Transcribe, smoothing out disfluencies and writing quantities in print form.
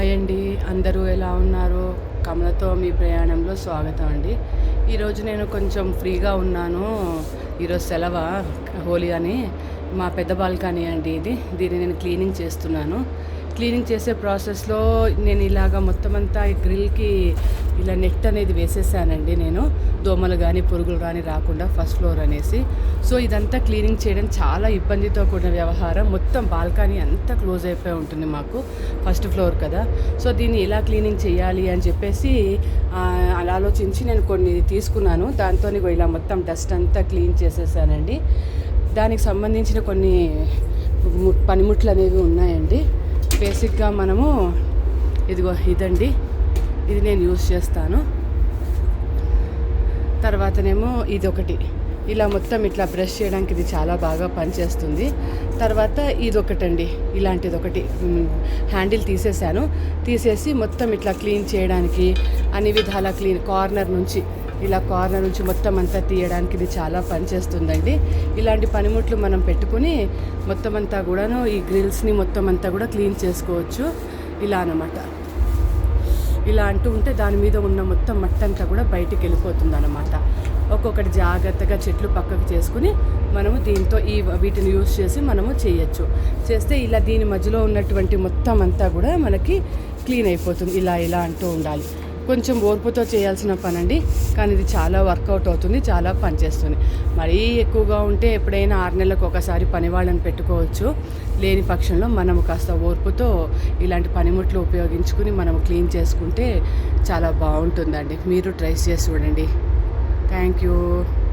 Hi అండి, అందరూ ఎలా ఉన్నారు? కమలతో మీ ప్రయాణంలో స్వాగతం అండి. ఈరోజు నేను కొంచెం ఫ్రీగా ఉన్నాను. ఈరోజు సెలవు, హోలీ అని. మా పెద్ద బాల్కనీ అండి దీన్ని నేను క్లీనింగ్ చేస్తున్నాను. క్లీనింగ్ చేసే ప్రాసెస్లో నేను ఇలాగ మొత్తం అంతా ఈ గ్రిల్కి ఇలా నెట్ అనేది వేసేసానండి. నేను దోమలు కానీ పురుగులు కానీ రాకుండా ఫస్ట్ ఫ్లోర్ అనేసి. సో ఇదంతా క్లీనింగ్ చేయడం చాలా ఇబ్బందితో కూడిన వ్యవహారం. మొత్తం బాల్కనీ అంతా క్లోజ్ అయిపోయి ఉంటుంది మాకు, ఫస్ట్ ఫ్లోర్ కదా. సో దీన్ని ఎలా క్లీనింగ్ చేయాలి అని చెప్పేసి అలా ఆలోచించి నేను కొన్ని తీసుకున్నాను. దాంతో ఇలా మొత్తం డస్ట్ అంతా క్లీన్ చేసేసానండి. దానికి సంబంధించిన కొన్ని పనిముట్లు అనేవి ఉన్నాయండి. బేసిక్గా మనము ఇదండి, ఇది నేను యూజ్ చేస్తాను. తర్వాతనేమో ఇదొకటి, ఇలా మొత్తం ఇట్లా బ్రష్ చేయడానికి ఇది చాలా బాగా పనిచేస్తుంది. తర్వాత ఇదొకటండి, ఇలాంటిది ఒకటి హ్యాండిల్ తీసేసి మొత్తం ఇట్లా క్లీన్ చేయడానికి అన్ని విధాల కార్నర్ నుంచి మొత్తం అంతా తీయడానికి ఇది చాలా పనిచేస్తుందండి. ఇలాంటి పనిముట్లు మనం పెట్టుకుని మొత్తం అంతా కూడాను ఈ గ్రిల్స్ని మొత్తం అంతా కూడా క్లీన్ చేసుకోవచ్చు. ఇలా అన్నమాట. ఇలా అంటూ ఉంటే దాని మీద ఉన్న మొత్తం మట్టంతా కూడా బయటికి వెళ్ళిపోతుంది అన్నమాట. ఒక్కొక్కటి జాగ్రత్తగా చెట్లు పక్కకు చేసుకుని మనము దీంతో వీటిని యూజ్ చేసి మనము చేస్తే ఇలా దీని మధ్యలో ఉన్నటువంటి మొత్తం అంతా కూడా మనకి క్లీన్ అయిపోతుంది. ఇలా అంటూ ఉండాలి. కొంచెం ఓర్పుతో చేయాల్సిన పని అండి, కానీ ఇది చాలా వర్కౌట్ అవుతుంది, చాలా పనిచేస్తుంది. మరీ ఎక్కువగా ఉంటే ఎప్పుడైనా 6 నెలలకు ఒకసారి పని వాళ్ళని పెట్టుకోవచ్చు. లేని పక్షంలో మనము కాస్త ఓర్పుతో ఇలాంటి పనిముట్లు ఉపయోగించుకుని మనం క్లీన్ చేసుకుంటే చాలా బాగుంటుందండి. మీరు ట్రై చేసి చూడండి. Thank you.